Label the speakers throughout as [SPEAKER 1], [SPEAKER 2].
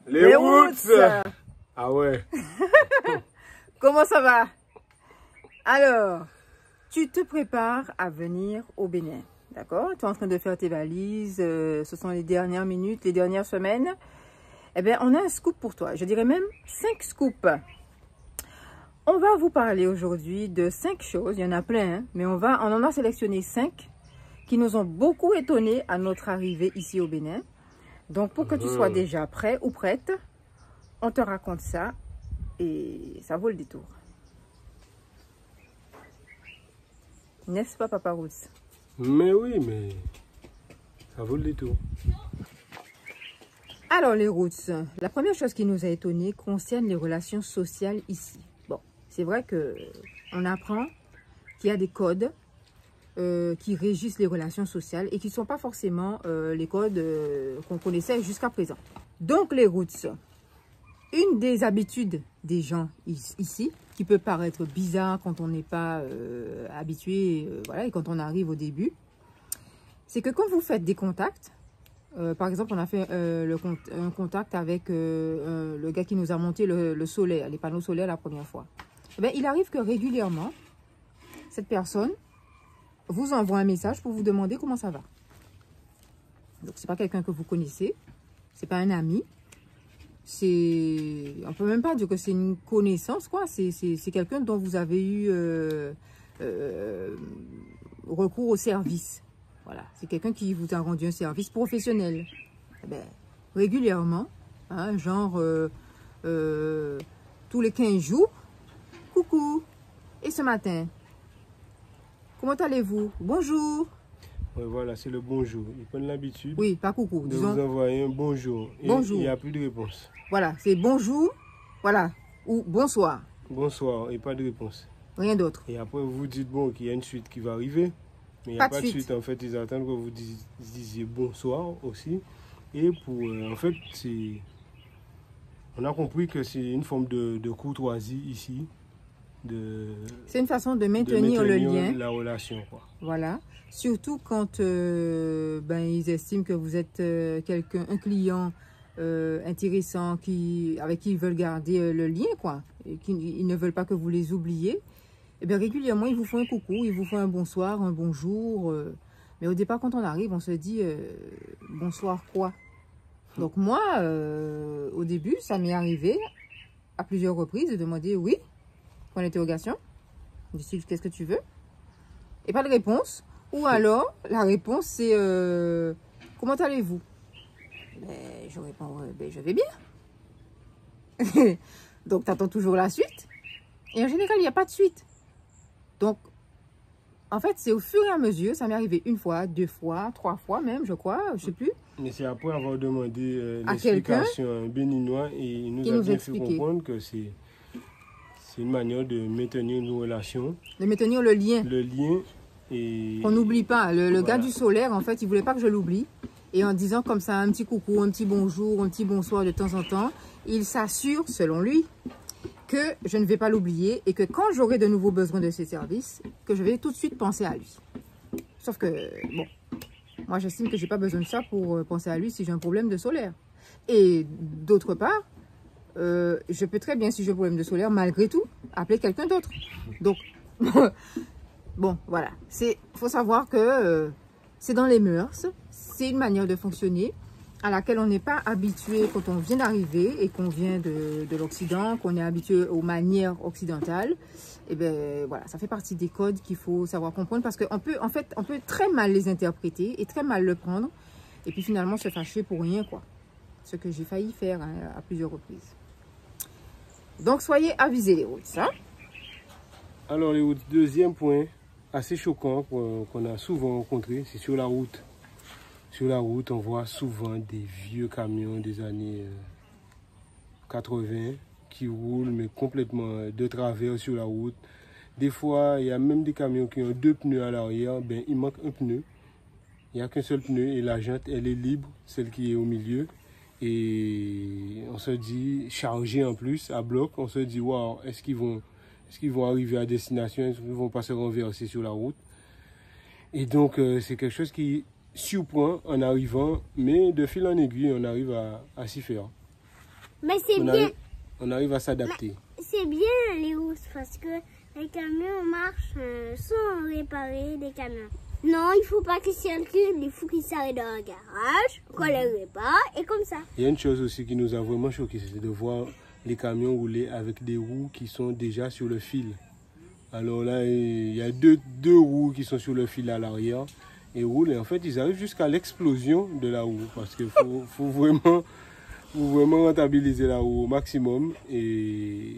[SPEAKER 1] Les Roots.
[SPEAKER 2] Ah ouais.
[SPEAKER 1] Comment ça va? Alors, tu te prépares à venir au Bénin, d'accord? Tu es en train de faire tes valises, ce sont les dernières minutes, les dernières semaines. Eh bien, on a un scoop pour toi, je dirais même 5 scoops. On va vous parler aujourd'hui de 5 choses, il y en a plein, hein, mais on en a sélectionné 5 qui nous ont beaucoup étonnés à notre arrivée ici au Bénin. Donc, pour que tu sois déjà prêt ou prête, on te raconte ça et ça vaut le détour. N'est-ce pas, Papa Roots?
[SPEAKER 2] Mais oui, mais ça vaut le détour.
[SPEAKER 1] Alors, les Roots, la première chose qui nous a étonnés concerne les relations sociales ici. Bon, c'est vrai qu'on apprend qu'il y a des codes qui régissent les relations sociales et qui ne sont pas forcément les codes qu'on connaissait jusqu'à présent. Donc, les Roots, une des habitudes des gens ici, qui peut paraître bizarre quand on n'est pas habitué, voilà, et quand on arrive au début, c'est que quand vous faites des contacts, par exemple, on a fait un contact avec le gars qui nous a monté le solaire, les panneaux solaires la première fois. Eh bien, il arrive que régulièrement, cette personne vous envoie un message pour vous demander comment ça va. Donc, ce n'est pas quelqu'un que vous connaissez, ce n'est pas un ami. On ne peut même pas dire que c'est une connaissance, quoi. C'est quelqu'un dont vous avez eu recours au service. Voilà, c'est quelqu'un qui vous a rendu un service professionnel. Eh bien, régulièrement, hein, genre tous les 15 jours, coucou, et ce matin, comment allez-vous? Bonjour.
[SPEAKER 2] Ouais, voilà, c'est le bonjour. Ils prennent l'habitude
[SPEAKER 1] Oui, pas coucou,
[SPEAKER 2] de
[SPEAKER 1] disons,
[SPEAKER 2] vous envoyer un bonjour. Et
[SPEAKER 1] bonjour.
[SPEAKER 2] il n'y a plus de réponse.
[SPEAKER 1] Voilà, c'est bonjour, voilà, ou bonsoir,
[SPEAKER 2] Bonsoir et pas de réponse.
[SPEAKER 1] rien d'autre.
[SPEAKER 2] Et après, vous dites bon qu'il y a une suite qui va arriver. Mais il n'y a
[SPEAKER 1] Pas de
[SPEAKER 2] pas de
[SPEAKER 1] suite.
[SPEAKER 2] suite. En fait, ils attendent que vous disiez bonsoir aussi. Et pour, en fait, on a compris que c'est une forme de courtoisie ici.
[SPEAKER 1] C'est une façon de maintenir le lien.
[SPEAKER 2] La relation, quoi.
[SPEAKER 1] Voilà. Surtout quand ils estiment que vous êtes un client intéressant avec qui ils veulent garder le lien, quoi. Et ils ne veulent pas que vous les oubliez. Et bien régulièrement, ils vous font un coucou, ils vous font un bonsoir, un bonjour. Mais au départ, quand on arrive, on se dit bonsoir quoi? Donc moi, au début, ça m'est arrivé à plusieurs reprises de demander oui, point d'interrogation. Je dis qu'est-ce que tu veux? Et pas de réponse. Ou alors, la réponse c'est comment allez-vous? Ben, je réponds, ben, je vais bien. Donc, tu attends toujours la suite. Et en général, il n'y a pas de suite. Donc, en fait, c'est au fur et à mesure. Ça m'est arrivé 1 fois, 2 fois, 3 fois même, je crois, je ne sais plus.
[SPEAKER 2] Mais c'est après avoir demandé
[SPEAKER 1] À quelqu'un
[SPEAKER 2] l'explication à un béninois et il nous
[SPEAKER 1] qui
[SPEAKER 2] a
[SPEAKER 1] nous
[SPEAKER 2] bien
[SPEAKER 1] expliquait.
[SPEAKER 2] fait comprendre que c'est une manière de maintenir une relation.
[SPEAKER 1] De maintenir le lien.
[SPEAKER 2] Le lien et...
[SPEAKER 1] Qu'on n'oublie pas. Le
[SPEAKER 2] voilà.
[SPEAKER 1] gars du solaire, en fait, il ne voulait pas que je l'oublie. Et en disant comme ça un petit coucou, un petit bonjour, un petit bonsoir de temps en temps, il s'assure, selon lui, que je ne vais pas l'oublier et que quand j'aurai de nouveau besoin de ses services, que je vais tout de suite penser à lui. Sauf que, bon, moi j'estime que je n'ai pas besoin de ça pour penser à lui si j'ai un problème de solaire. Et d'autre part, je peux très bien, si j'ai un problème de solaire, malgré tout, appeler quelqu'un d'autre. Donc, bon, voilà. Il faut savoir que c'est dans les mœurs, c'est une manière de fonctionner à laquelle on n'est pas habitué quand on vient d'arriver et qu'on vient de l'Occident, qu'on est habitué aux manières occidentales. Et bien voilà, ça fait partie des codes qu'il faut savoir comprendre parce qu'on peut, en fait, on peut très mal les interpréter et très mal le prendre et puis finalement se fâcher pour rien, quoi. Ce que j'ai failli faire hein, à plusieurs reprises. Donc soyez avisés les Roots, hein?
[SPEAKER 2] Alors, le deuxième point assez choquant qu'on a souvent rencontré, c'est sur la route. Sur la route, on voit souvent des vieux camions des années 80 qui roulent, mais complètement de travers sur la route. Des fois, il y a même des camions qui ont 2 pneus à l'arrière, ben, il manque un pneu. Il n'y a qu'un seul pneu et la jante, elle est libre, celle qui est au milieu. Et on se dit, chargé en plus, à bloc, on se dit, waouh, est-ce qu'ils vont arriver à destination, est-ce qu'ils ne vont pas se renverser sur la route? Et donc, c'est quelque chose qui surprend en arrivant, mais de fil en aiguille, on arrive à s'y faire.
[SPEAKER 3] Mais c'est bien.
[SPEAKER 2] On arrive à s'adapter.
[SPEAKER 3] C'est bien les routes parce que les camions marchent sans réparer les camions. Non, il faut pas qu'ils circulent, il faut qu'ils s'arrêtent dans un garage, qu'on les répare et comme ça.
[SPEAKER 2] Il y a une chose aussi qui nous a vraiment choqué, c'est de voir les camions rouler avec des roues qui sont déjà sur le fil. Alors là, il y a deux roues qui sont sur le fil à l'arrière et roulent. Et en fait, ils arrivent jusqu'à l'explosion de la roue parce qu'il faut vraiment rentabiliser la roue au maximum. Et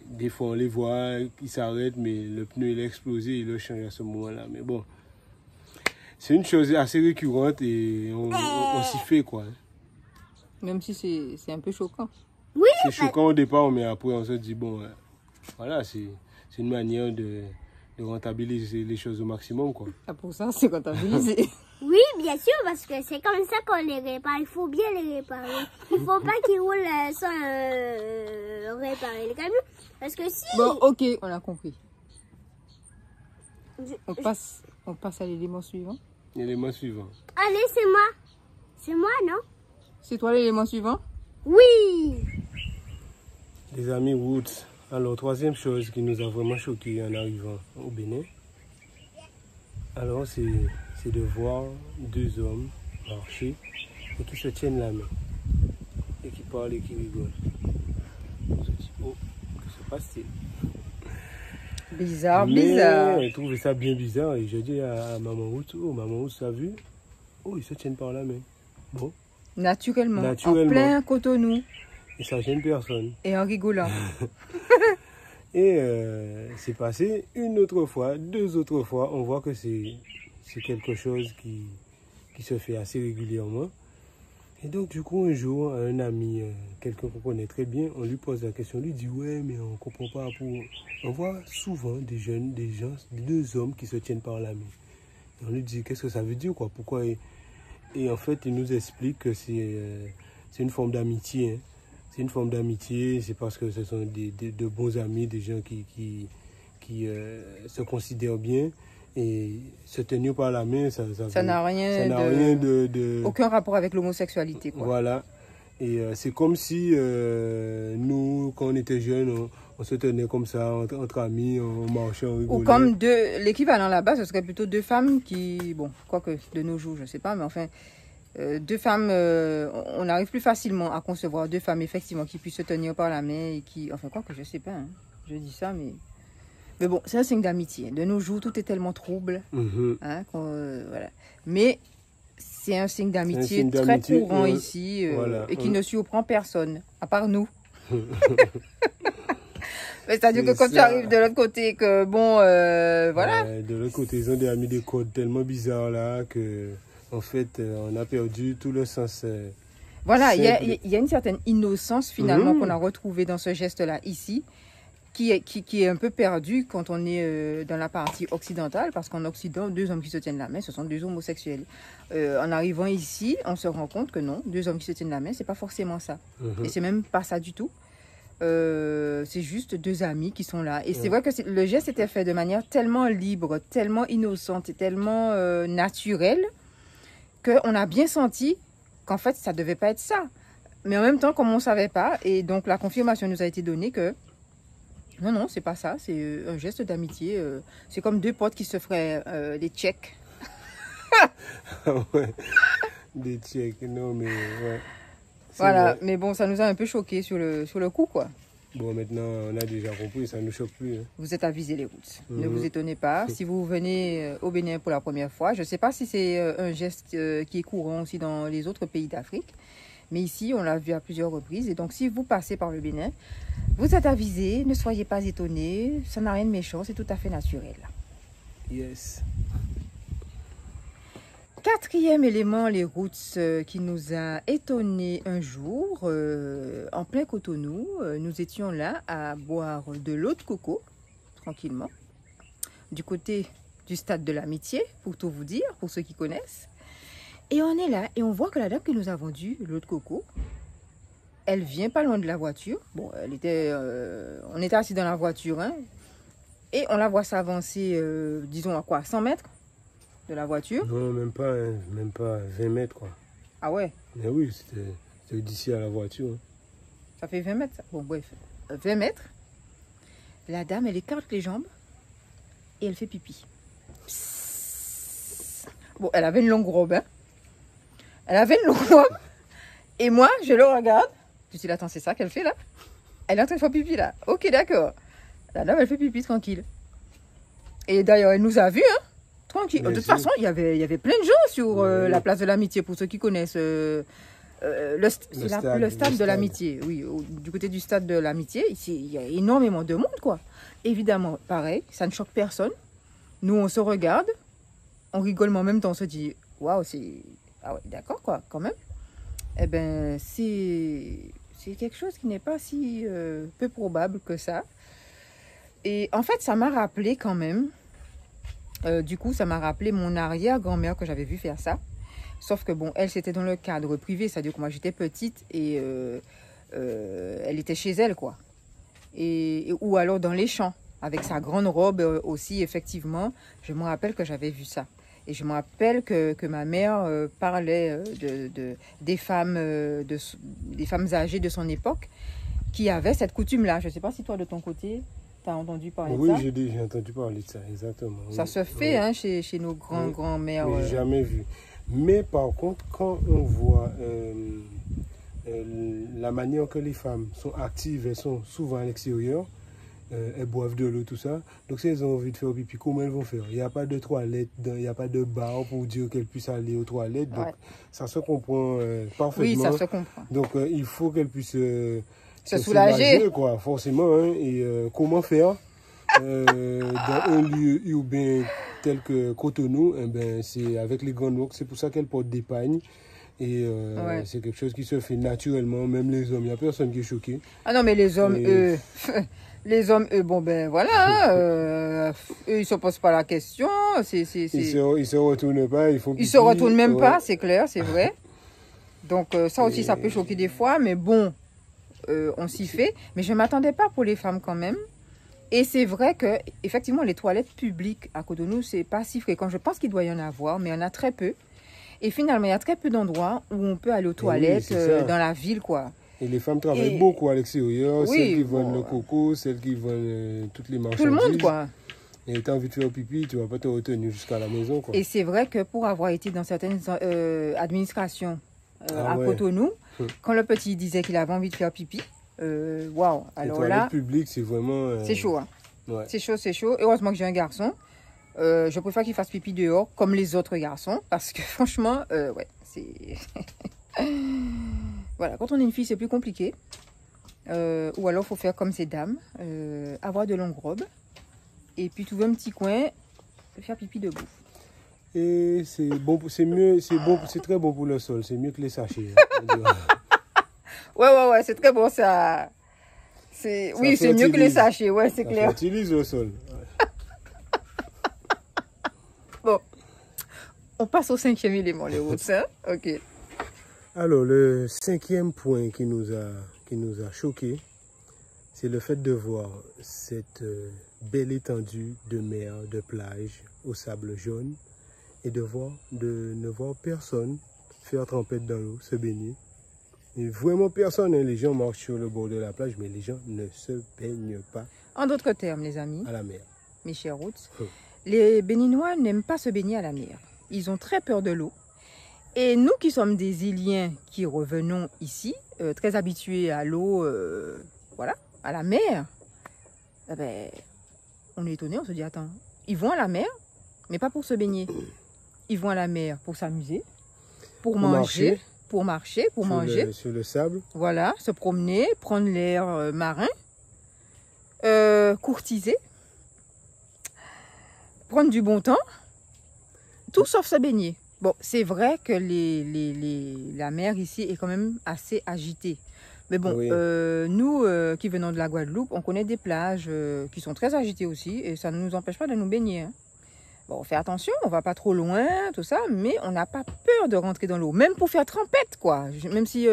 [SPEAKER 2] des fois, on les voit, ils s'arrêtent, mais le pneu il a explosé, il le change à ce moment-là. Mais bon, c'est une chose assez récurrente et on s'y fait quoi.
[SPEAKER 1] Même si c'est un peu choquant.
[SPEAKER 3] Oui.
[SPEAKER 2] C'est choquant au départ, mais après on se dit, bon, voilà, c'est une manière de rentabiliser les choses au maximum, quoi.
[SPEAKER 1] Ah, pour ça, c'est rentabilisé.
[SPEAKER 3] Oui, bien sûr, parce que c'est comme ça qu'on les répare. Il faut bien les réparer. Il ne faut pas qu'ils roulent sans réparer les camions. Parce que si...
[SPEAKER 1] Bon, ok, on a compris. On passe à l'élément suivant.
[SPEAKER 2] L'élément suivant.
[SPEAKER 3] Allez, c'est moi. C'est moi, non?
[SPEAKER 1] C'est toi l'élément suivant?
[SPEAKER 3] Oui.
[SPEAKER 2] Les amis Woods. Alors, troisième chose qui nous a vraiment choqués en arrivant au Bénin. Alors, c'est de voir deux hommes marcher et qui se tiennent la main. Et qui parlent et qui rigolent. On se dit, oh, que se passe-t-il?
[SPEAKER 1] Bizarre.
[SPEAKER 2] J'ai trouvé ça bien bizarre et j'ai dit à Maman Woods, oh, Maman Woods, t'as vu? Oh, ils se tiennent par la main. Bon.
[SPEAKER 1] Naturellement. En plein Cotonou.
[SPEAKER 2] Et ça gêne personne.
[SPEAKER 1] Et en rigolant.
[SPEAKER 2] Et c'est passé une autre fois, deux autres fois. On voit que c'est quelque chose qui se fait assez régulièrement. Et donc, du coup, un jour, un ami, quelqu'un qu'on connaît très bien, on lui pose la question. On lui dit, ouais, mais on ne comprend pas. On voit souvent des jeunes, des gens, deux hommes qui se tiennent par la main. Et on lui dit, qu'est-ce que ça veut dire, quoi? Pourquoi? Et en fait, il nous explique que c'est une forme d'amitié. Hein. C'est une forme d'amitié, c'est parce que ce sont de bons amis, des gens qui se considèrent bien. Et se tenir par la main, ça
[SPEAKER 1] n'a rien
[SPEAKER 2] de...
[SPEAKER 1] Aucun rapport avec l'homosexualité.
[SPEAKER 2] Voilà. Et c'est comme si nous, quand on était jeunes, on se tenait comme ça, entre amis, on marchait, on rigolait.
[SPEAKER 1] Ou comme l'équivalent là-bas, ce serait plutôt deux femmes qui... Bon, quoique de nos jours, je ne sais pas, mais enfin... deux femmes, on arrive plus facilement à concevoir deux femmes effectivement qui puissent se tenir par la main et qui, enfin quoi que je sais pas, hein, je dis ça, mais bon, c'est un signe d'amitié. De nos jours, tout est tellement trouble, hein, voilà. Mais c'est un signe d'amitié très courant ici voilà, et qui ne surprend personne, à part nous. C'est-à-dire que quand tu arrives de l'autre côté, que bon, voilà.
[SPEAKER 2] De l'autre côté, ils ont mis des codes tellement bizarres là que... En fait, on a perdu tout le sens.
[SPEAKER 1] Voilà, il y a une certaine innocence finalement qu'on a retrouvée dans ce geste-là ici, qui est un peu perdue quand on est dans la partie occidentale, parce qu'en Occident, deux hommes qui se tiennent la main, ce sont deux homosexuels. En arrivant ici, on se rend compte que non, deux hommes qui se tiennent la main, c'est pas forcément ça. Et c'est même pas ça du tout. C'est juste deux amis qui sont là. Et c'est vrai que le geste était fait de manière tellement libre, tellement innocente et tellement naturelle, qu'on a bien senti qu'en fait, ça ne devait pas être ça. Mais en même temps, comme on ne savait pas, et donc la confirmation nous a été donnée que non, c'est pas ça, c'est un geste d'amitié. C'est comme deux potes qui se feraient des tchèques.
[SPEAKER 2] Ouais, des tchèques, non mais ouais.
[SPEAKER 1] Voilà, vrai. Mais bon, ça nous a un peu choqués sur le coup, quoi.
[SPEAKER 2] Bon, maintenant, on a déjà compris, ça ne nous choque plus. Hein.
[SPEAKER 1] Vous êtes avisés les routes. Ne vous étonnez pas. Si vous venez au Bénin pour la première fois, je ne sais pas si c'est un geste qui est courant aussi dans les autres pays d'Afrique. Mais ici, on l'a vu à plusieurs reprises. Et donc, si vous passez par le Bénin, vous êtes avisés. Ne soyez pas étonnés. Ça n'a rien de méchant. C'est tout à fait naturel.
[SPEAKER 2] Yes.
[SPEAKER 1] Quatrième élément, les routes qui nous a étonnés un jour, en plein Cotonou, nous étions là à boire de l'eau de coco, tranquillement, du côté du stade de l'amitié, pour tout vous dire, pour ceux qui connaissent. Et on est là et on voit que la dame qui nous a vendu l'eau de coco, elle vient pas loin de la voiture. Bon, on était assis dans la voiture, hein, et on la voit s'avancer, disons à quoi, 100 mètres de la voiture.
[SPEAKER 2] Non, même pas 20 mètres, quoi.
[SPEAKER 1] Ah ouais?
[SPEAKER 2] Mais oui, c'était d'ici à la voiture. Hein.
[SPEAKER 1] Ça fait 20 mètres, ça. Bon, bref, 20 mètres. La dame, elle écarte les jambes et elle fait pipi. Psst. Bon, elle avait une longue robe, hein. Elle avait une longue robe. Et moi, je le regarde. Je me dis, attends, c'est ça qu'elle fait là? Elle est en train de faire pipi là. Ok, d'accord. La dame, elle fait pipi tranquille. Et d'ailleurs, elle nous a vus, hein. Tranquille. De toute façon, il y avait plein de gens sur la place de l'Amitié, pour ceux qui connaissent le stade de l'Amitié. Oui, du côté du stade de l'Amitié, ici, il y a énormément de monde, quoi. Évidemment, pareil, ça ne choque personne. Nous, on se regarde, on rigole, mais en même temps, on se dit, waouh, c'est... Ah ouais, d'accord, quoi, quand même. Eh bien, c'est quelque chose qui n'est pas si peu probable que ça. Et en fait, ça m'a rappelé quand même... du coup, ça m'a rappelé mon arrière-grand-mère que j'avais vu faire ça. Sauf que bon, elle, c'était dans le cadre privé. C'est-à-dire que moi, j'étais petite et elle était chez elle, quoi. Ou alors dans les champs, avec sa grande robe aussi, effectivement. Je me rappelle que j'avais vu ça. Et je me rappelle que ma mère parlait des femmes âgées de son époque qui avaient cette coutume-là. Je ne sais pas si toi, de ton côté... T'as entendu parler de ça?
[SPEAKER 2] Oui, j'ai entendu parler de ça, exactement.
[SPEAKER 1] Ça se fait hein, chez nos grands-mères.
[SPEAKER 2] Mais jamais vu. Mais par contre, quand on voit la manière que les femmes sont actives, elles sont souvent à l'extérieur, elles boivent de l'eau, tout ça. Donc si elles ont envie de faire pipi, comment elles vont faire? Il n'y a pas de toilette, il n'y a pas de bar pour dire qu'elles puissent aller aux toilettes. Donc ça se comprend parfaitement.
[SPEAKER 1] Oui, ça se comprend.
[SPEAKER 2] Donc il faut qu'elles puissent...
[SPEAKER 1] se soulager,
[SPEAKER 2] quoi, forcément. Hein, et comment faire dans un lieu urbain tel que Cotonou? Eh ben, c'est avec les grandes routes. C'est pour ça qu'elles portent des pagnes. Et c'est quelque chose qui se fait naturellement. Même les hommes, il n'y a personne qui est choqué.
[SPEAKER 1] Ah non, mais les hommes, les hommes, bon ben voilà, eux, ils ne se posent pas la question. Ils
[SPEAKER 2] se retournent pas, ils font pipi.
[SPEAKER 1] Ils se retournent même pas, c'est clair, c'est vrai. Donc ça aussi, ça peut choquer des fois, mais bon... on s'y fait, mais je ne m'attendais pas pour les femmes quand même. Et c'est vrai que effectivement les toilettes publiques à Cotonou, c'est pas si fréquent. Je pense qu'il doit y en avoir, mais il y en a très peu. Et finalement, il y a très peu d'endroits où on peut aller aux toilettes dans la ville, quoi.
[SPEAKER 2] Et les femmes travaillent beaucoup à l'extérieur, celles qui vendent le coco, celles qui vendent toutes les marchandises.
[SPEAKER 1] Tout le monde, quoi.
[SPEAKER 2] Et tu as envie de faire pipi, tu ne vas pas te retenir jusqu'à la maison, quoi.
[SPEAKER 1] Et c'est vrai que pour avoir été dans certaines administrations à Cotonou, quand le petit disait qu'il avait envie de faire pipi, waouh, alors là,
[SPEAKER 2] public, c'est vraiment...
[SPEAKER 1] c'est chaud, hein.
[SPEAKER 2] Ouais.
[SPEAKER 1] C'est chaud, c'est chaud. Heureusement que j'ai un garçon. Je préfère qu'il fasse pipi dehors, comme les autres garçons, parce que franchement, ouais, c'est... Voilà, quand on est une fille, c'est plus compliqué. Ou alors, il faut faire comme ces dames, avoir de longues robes, et puis trouver un petit coin, faire pipi debout.
[SPEAKER 2] Et c'est bon, c'est mieux, c'est très bon pour le sol, c'est mieux que les sachets.
[SPEAKER 1] Ouais, c'est très bon ça. Oui, c'est mieux que les sachets, ouais, c'est clair.
[SPEAKER 2] Ça utilise le sol.
[SPEAKER 1] Bon, on passe au 5e élément, les routes, hein? Ok.
[SPEAKER 2] Alors, le 5e point qui nous a choqué, c'est le fait de voir cette belle étendue de mer, de plage, au sable jaune, et de ne voir personne faire trempette dans l'eau, se baigner. Et vraiment personne, hein. Les gens marchent sur le bord de la plage, mais les gens ne se baignent pas.
[SPEAKER 1] En d'autres termes, les amis,
[SPEAKER 2] à la mer.
[SPEAKER 1] Mes chers routes, les Béninois n'aiment pas se baigner à la mer. Ils ont très peur de l'eau. Et nous qui sommes des Iliens qui revenons ici, très habitués à l'eau, voilà, à la mer, eh ben, on est étonnés, on se dit, attends, ils vont à la mer, mais pas pour se baigner. Ils vont à la mer pour s'amuser, pour manger, pour manger.
[SPEAKER 2] Sur le sable.
[SPEAKER 1] Voilà, se promener, prendre l'air marin, courtiser, prendre du bon temps, tout sauf se baigner. Bon, c'est vrai que la mer ici est quand même assez agitée. Mais bon, oui. Nous qui venons de la Guadeloupe, on connaît des plages qui sont très agitées aussi et ça ne nous empêche pas de nous baigner. Hein. Bon, on fait attention, on va pas trop loin, tout ça, mais on n'a pas peur de rentrer dans l'eau, même pour faire trempette, quoi. Même si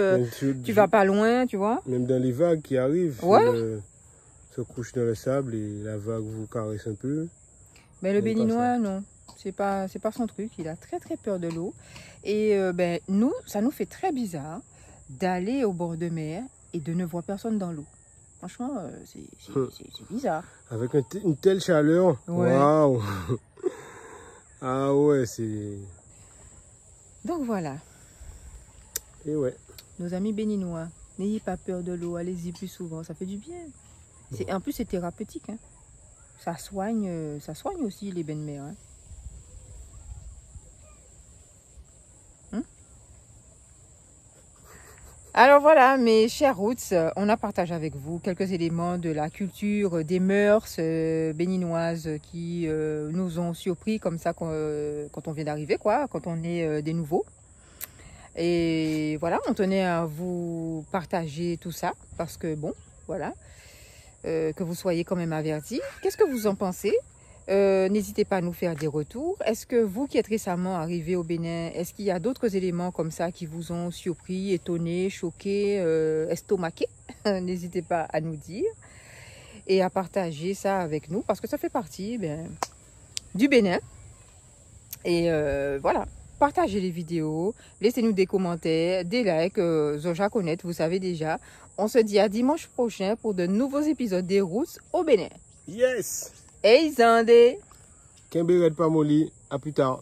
[SPEAKER 1] tu vas pas loin, tu vois.
[SPEAKER 2] Même dans les vagues qui arrivent,
[SPEAKER 1] ouais.
[SPEAKER 2] Se couche dans le sable et la vague vous caresse un peu.
[SPEAKER 1] Mais le Béninois, non. C'est pas son truc, il a très très peur de l'eau. Et nous, ça nous fait très bizarre d'aller au bord de mer et de ne voir personne dans l'eau. Franchement, c'est bizarre.
[SPEAKER 2] Avec une telle chaleur.
[SPEAKER 1] Ouais.
[SPEAKER 2] Waouh. Ah ouais, c'est...
[SPEAKER 1] Donc voilà,
[SPEAKER 2] Et ouais.
[SPEAKER 1] nos amis béninois, n'ayez pas peur de l'eau, allez-y plus souvent, ça fait du bien. En plus, c'est thérapeutique. Hein. Ça soigne aussi les bains de mer. Hein. Alors voilà, mes chers roots, on a partagé avec vous quelques éléments de la culture, des mœurs béninoises qui nous ont surpris comme ça quand on vient d'arriver, quoi, quand on est des nouveaux. Et voilà, on tenait à vous partager tout ça parce que bon, voilà, que vous soyez quand même avertis. Qu'est-ce que vous en pensez? N'hésitez pas à nous faire des retours. Est-ce que vous qui êtes récemment arrivé au Bénin, est-ce qu'il y a d'autres éléments comme ça qui vous ont surpris, étonné, choqué, estomaqué? N'hésitez pas à nous dire et à partager ça avec nous parce que ça fait partie du Bénin. Et voilà, partagez les vidéos, laissez-nous des commentaires, des likes, Zoja connaît, vous savez déjà. On se dit à dimanche prochain pour de nouveaux épisodes des Roots au Bénin.
[SPEAKER 2] Yes!
[SPEAKER 1] Hey Zandé!
[SPEAKER 2] Kemberet Pamoli, à plus tard.